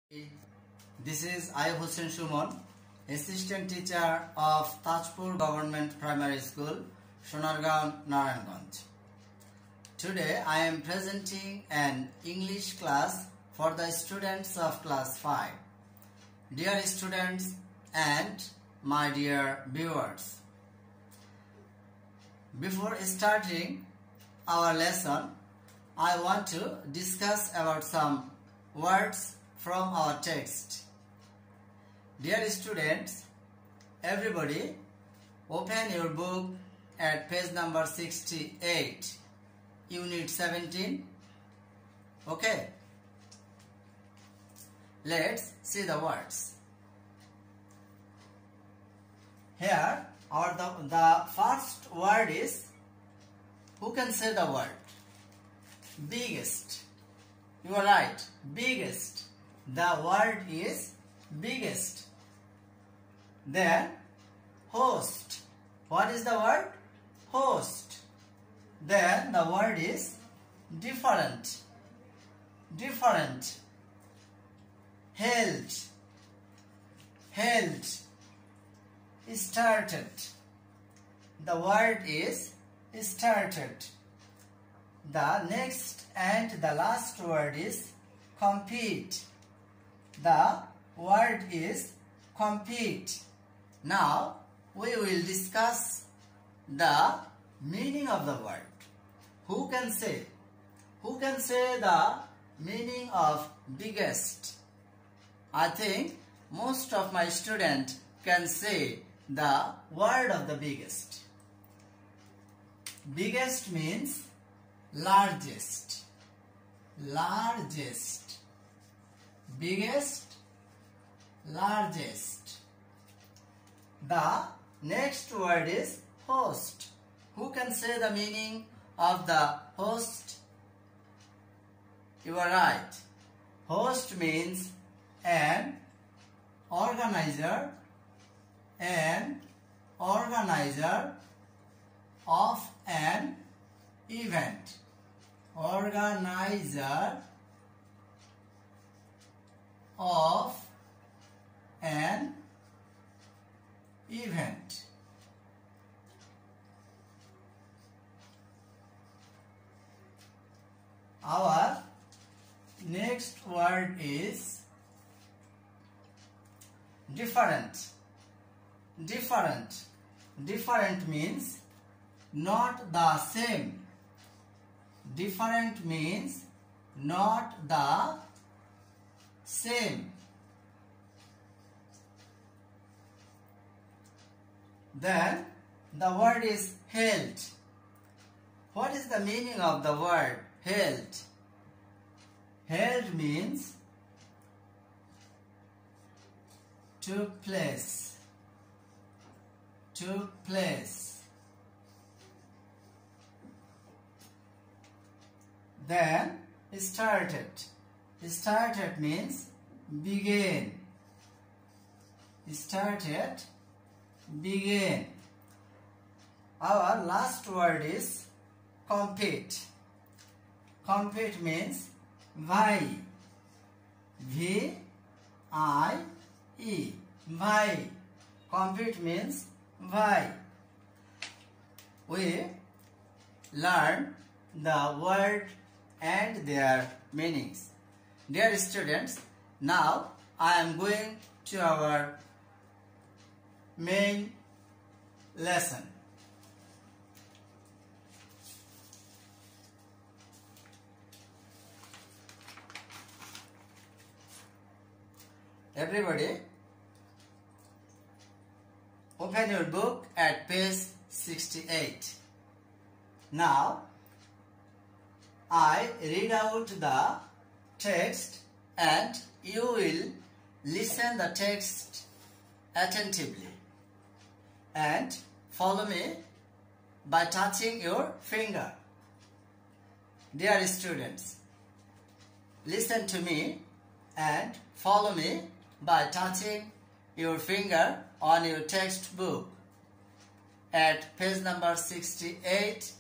This is Ayub Hussain Suman, Assistant Teacher of Tajpur Government Primary School, Sonargaon, Narayanganj. Today I am presenting an English class for the students of class 5. Dear students and my dear viewers, before starting our lesson, I want to discuss about some words from our text. Dear students, everybody open your book at page number 68, unit 17. Okay, let's see the words. Here the first word is, who can say the word? Biggest. You are right, biggest. The word is biggest. Then host. What is the word? Host. Then the word is different. Different. Held. Held. Started. The word is started. The next and the last word is compete. The word is compete. Now we will discuss the meaning of the word. Who can say? Who can say the meaning of biggest? I think most of my students can say the word of the biggest. Biggest means largest. Largest. Biggest, largest. The next word is host. Who can say the meaning of the host? You are right. Host means an organizer of an event. Organizer of an event. Our next word is different. Different. Different means not the same. Different means not the same. Then the word is held. What is the meaning of the word held? Held means took place. Took place. Then started. Started means began. Started, began. Our last word is compete. Compete means vie. V-I-E. Vie. Compete means vie. We learn the word and their meanings. Dear students, now I am going to our main lesson. Everybody, open your book at page 68. Now, I read out the text and you will listen the text attentively and follow me by touching your finger. Dear students, listen to me and follow me by touching your finger on your textbook at page number 68.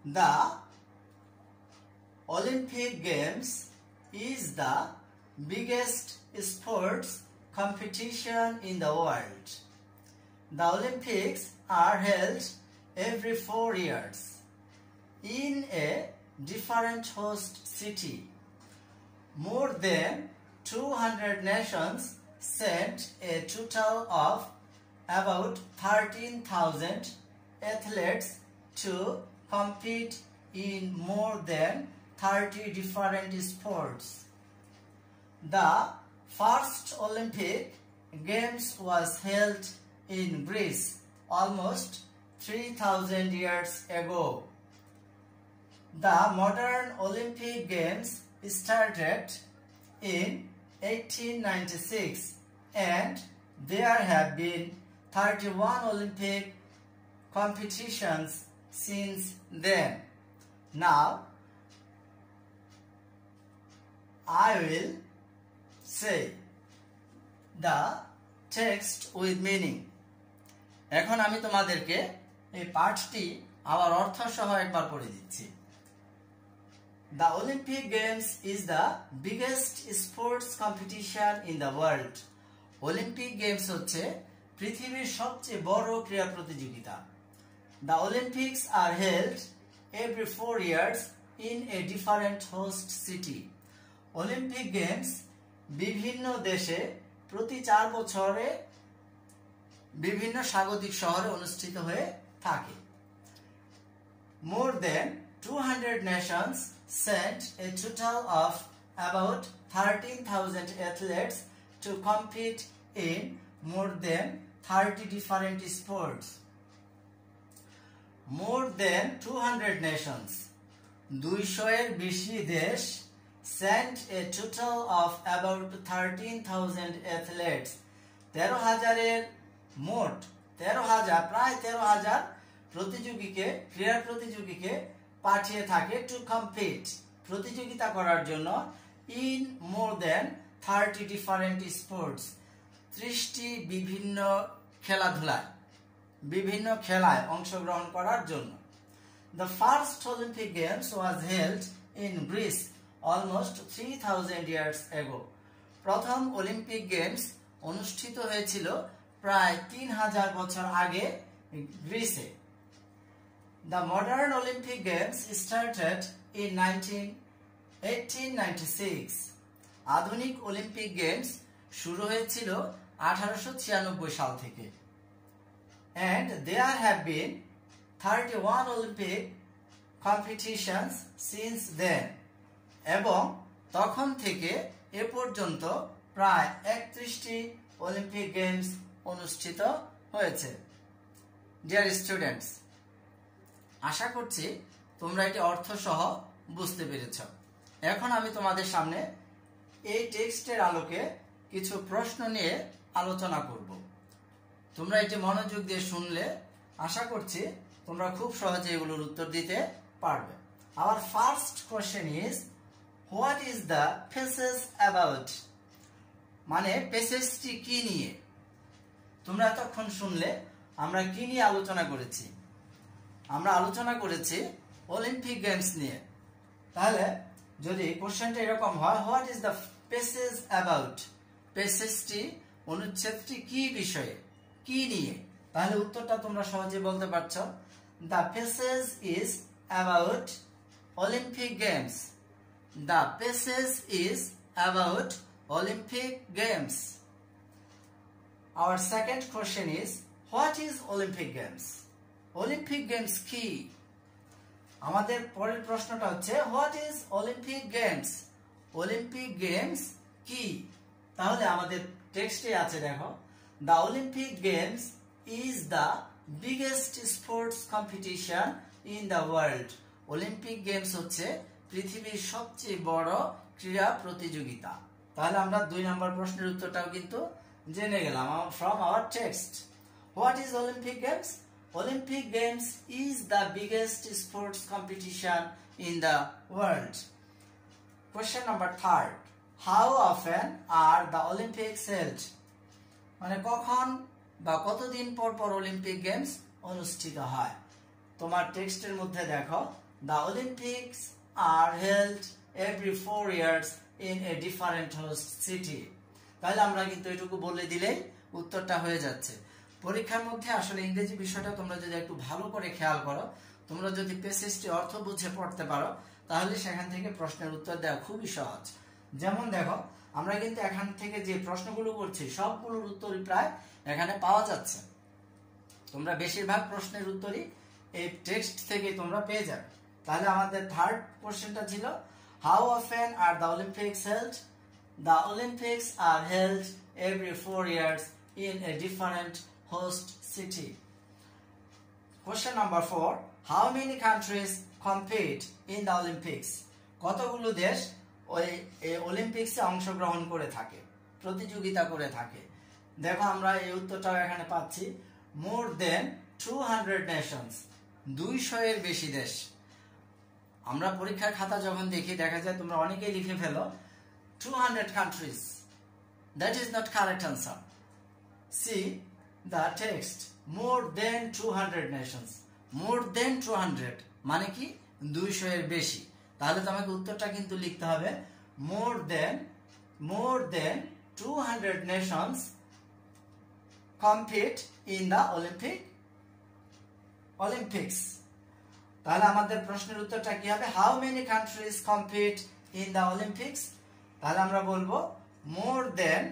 The Olympic Games is the biggest sports competition in the world. The Olympics are held every 4 years in a different host city. More than 200 nations sent a total of about 13,000 athletes to compete in more than 30 different sports. The first Olympic Games was held in Greece almost 3,000 years ago. The modern Olympic Games started in 1896 and there have been 31 Olympic competitions since then. Now, I will say the text with meaning. এখন আমি তোমাদেরকে এই পাঠটি আবার অর্থ সহ একবার পড়ে দিচ্ছি। The Olympic Games is the biggest sports competition in the world. Olympic Games হচ্ছে পৃথিবীর সবচেয়ে বড় ক্রীড়া প্রতিযোগিতা। The Olympics are held every 4 years in a different host city. Olympic Games বিভিন্ন দেশে প্রতি 4 বছরে বিভিন্ন স্বাগতিক শহরে অনুষ্ঠিত হয়ে থাকে। More than 200 nations sent a total of about 13,000 athletes to compete in more than 30 different sports. More than 200 nations, 200 এর বেশি দেশ sent a total of about 13,000 athletes. 13,000 এর মোট 13,000 প্রায় 13,000 প্রতিযোগীকে ক্রীড়া প্রতিযোগীকে পাঠিয়ে থাকে টু কম্পিট প্রতিযোগিতা করার জন্য in more than 30 different sports 30টি বিভিন্ন খেলায় অংশগ্রহণ করার জন্য। The first Olympic Games was held in Greece almost 3,000 years ago. প্রথম অলিম্পিক গেমস অনুষ্ঠিত হয়েছিল প্রায় 3,000 বছর আগে গ্রিসে। The modern Olympic Games started in 1896. আধুনিক অলিম্পিক গেমস শুরু হয়েছিল 1896 সাল থেকে। And there have been 31 Olympic competitions since then. এবং তখন থেকে এ পর্যন্ত প্রায় 31টি অলিম্পিক গেমস অনুষ্ঠিত হয়েছে। ডিয়ার স্টুডেন্টস, আশা করছি তোমরা এটি অর্থ সহ বুঝতে পেরেছ। এখন আমি তোমাদের সামনে এই টেক্সটের আলোকে কিছু প্রশ্ন নিয়ে আলোচনা করব। তোমরা এটি মনোযোগ দিয়ে শুনলে আশা করছি তোমরা খুব সহজে এগুলোর উত্তর দিতে পারবে। Our first question is, what is the passage about? মানে প্যাসেজটি কি নিয়ে? তোমরা এতক্ষণ শুনলে আমরা কি নিয়ে আলোচনা করেছি? আমরা আলোচনা করেছি অলিম্পিক গেমস নিয়ে। তাহলে যদি কোশ্চেনটা এরকম হয়, what is the passage about? প্যাসেজটি অনুচ্ছেদটি কি বিষয়ে, কি নিয়ে? তাহলে উত্তরটা তোমরা সহজে বলতে পারছো। The passage is about Olympic games. The passage is about Olympic games. Our second question is, what is Olympic Games? Olympic games কি? আমাদের পরের প্রশ্নটা হচ্ছে, what is Olympic games? Olympic games কি? তাহলে আমাদের টেক্সটে আছে, দেখো, the Olympic games is the biggest sports competition in the world. Olympic games হচ্ছে পৃথিবীর সবচেয়ে বড় ক্রীড়া প্রতিযোগিতা। তাহলে আমরা 2 নম্বর প্রশ্নের উত্তরটাও কিন্তু জেনে গেলাম from our text. What is Olympic games? Olympic Games is the biggest sports competition in the world. Question number 3. How often are the Olympics held? মানে কখন বা কতদিন পর পর অলিম্পিক গেমস অনুষ্ঠিত হয়? তোমার টেক্সটের মধ্যে দেখো, the Olympics are held every 4 years in a different host city. তাহলে আমরা কিন্তু এটুকু বলে দিলেই উত্তরটা হয়ে যাচ্ছে। পরীক্ষার মধ্যে আসলে ইংরেজি বিষয়টা তোমরা যদি একটু ভালো করে খেয়াল করো, তোমরা যদি প্যাসেজটি অর্থ বুঝে পড়তে পারো, তাহলে সেখান থেকে প্রশ্নের উত্তর দেওয়া খুবই সহজ। যেমন দেখো, আমরা কিন্তু এখান থেকে যে প্রশ্নগুলো করছি সবগুলোর উত্তরই প্রায় এখানে পাওয়া যাচ্ছে। তোমরা বেশিরভাগ প্রশ্নের উত্তরই এই টেক্সট থেকে তোমরা পেয়ে যাবে। তাহলে আমাদের থার্ড কোশ্চেনটা ছিল, how often are the Olympics held? The Olympics are held every 4 years in a different host city. Question number 4, how many countries compete in the Olympics? কতগুলো দেশ ওই অলিম্পিক্সে অংশগ্রহণ করে থাকে, প্রতিযোগিতা করে থাকে? দেখো আমরা এই উত্তরটাও এখানে পাচ্ছি, মোর দেন 200 নেশনস, 200 এর বেশি দেশ। আমরা পরীক্ষার খাতা যখন দেখি দেখা যায় তোমরা অনেকেই লিখে ফেলো 200 countries. That is not correct answer. See the text, more than 200 nations. More than 200 মানে কি 200 এর বেশি। তাহলে তোমাকে উত্তরটা কিন্তু লিখতে হবে more than 200 nations compete in the Olympics. তাহলে আমাদের প্রশ্নের উত্তরটা কি হবে? How many countries compete in the Olympics? তাহলে আমরা বলবো more than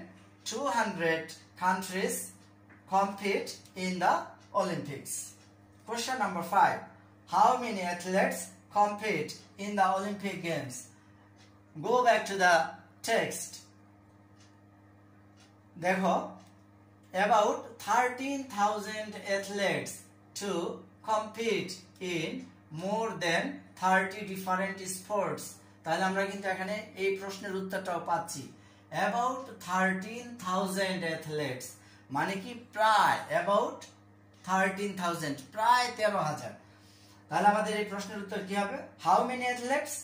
200 countries compete in the Olympics. Question number 5, how many athletes compete in the Olympic Games? Go back to the text. দেখো, about 13,000 athletes to compete in more than 30 different sports. তাহলে আমরা কিন্তু এখানে এই প্রশ্নের উত্তরটাও পাচ্ছি, about 13,000 athletes মানে কি প্রায় about 13,000, প্রায় 13,000। তাহলে আমাদের এই প্রশ্নের উত্তর কি হবে? how many athletes?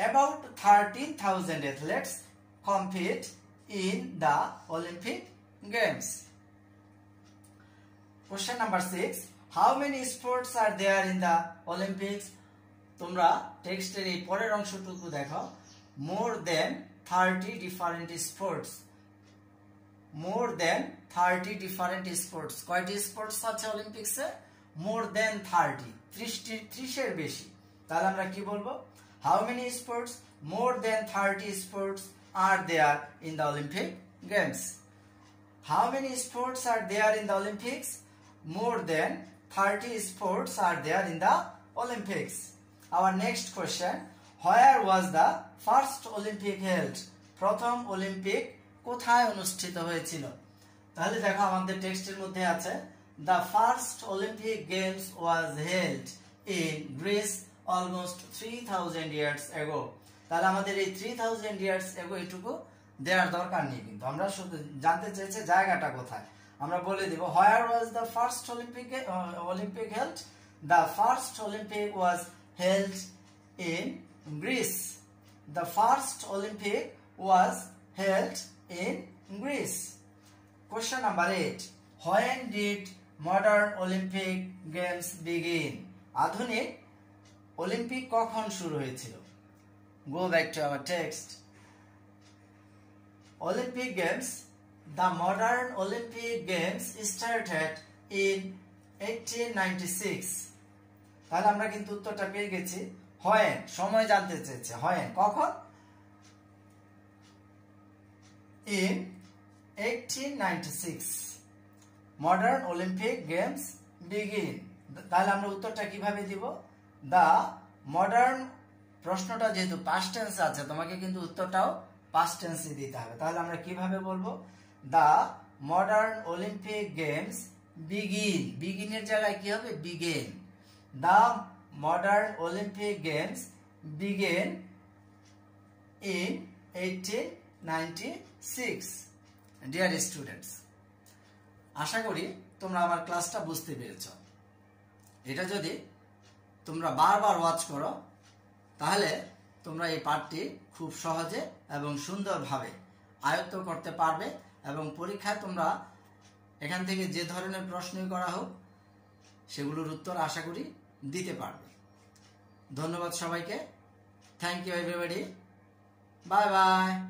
about 13,000 athletes compete in the Olympic Games. Question number 6, how many sports are there in the Olympics? তোমরা টেক্সটের এই পরের অংশটুকু দেখো, more than 30 different sports. More than 30 different sports. কয়টি স্পোর্টস আছে অলিম্পিক্সে? more than 30, 30 এর বেশি। তাহলে আমরা কি বলবো? how many sports? more than 30 sports are there in the Olympic Games. how many sports are there in the Olympics? more than 30 sports are there in the Olympics. Our next question, where was the first Olympic held? প্রথম Olympic কোথায় অনুষ্ঠিত হয়েছিল? তাহলে দেখো আমাদের টেক্সটের মধ্যে আছে, the first Olympic Games was held in Greece almost 3000 years ago. তাহলে আমাদের এই 3000 years ago এটুকু দেওয়ার দরকার নেই, কিন্তু আমরা শুধু জানতে চাইছি জায়গাটা কোথায়। আমরা বলে দেব, where was the first Olympic held? The first Olympic was held in Greece. The first Olympic was held in Greece. Question number 8, when did modern Olympic Games begin? আধুনিক অলিম্পিক কখন শুরু হয়েছিল? Go back to our text. Olympic Games, the modern Olympic Games started in 1896. তাহলে আমরা কিন্তু উত্তরটা পেয়ে গেছি, when, সময় জানতে চেয়েছে, when, কখন? in 1896 modern Olympic Games begin. তাহলে আমরা উত্তরটা কিভাবে দিব? the modern, প্রশ্নটা যেহেতু past tense আছে তোমাকে কিন্তু উত্তরটাও past tense দিতে হবে। তাহলে আমরা কিভাবে বলবো? the modern Olympic Games begin, begin এর জায়গায় কি হবে? began. the modern Olympic Games began in 1896. Dear students, আশা করি তোমরা আমার ক্লাসটা বুঝতে পেরেছো। এটা যদি তোমরা বারবার ওয়াচ করো তাহলে তোমরা এই পাঠটি খুব সহজে এবং সুন্দরভাবে আয়ত্ত করতে পারবে এবং পরীক্ষায় তোমরা এখান থেকে যে ধরনের প্রশ্নই করা হোক সেগুলোর উত্তর আশা করি দিতে পারবে। ধন্যবাদ সবাইকে। Thank you everybody. Bye bye.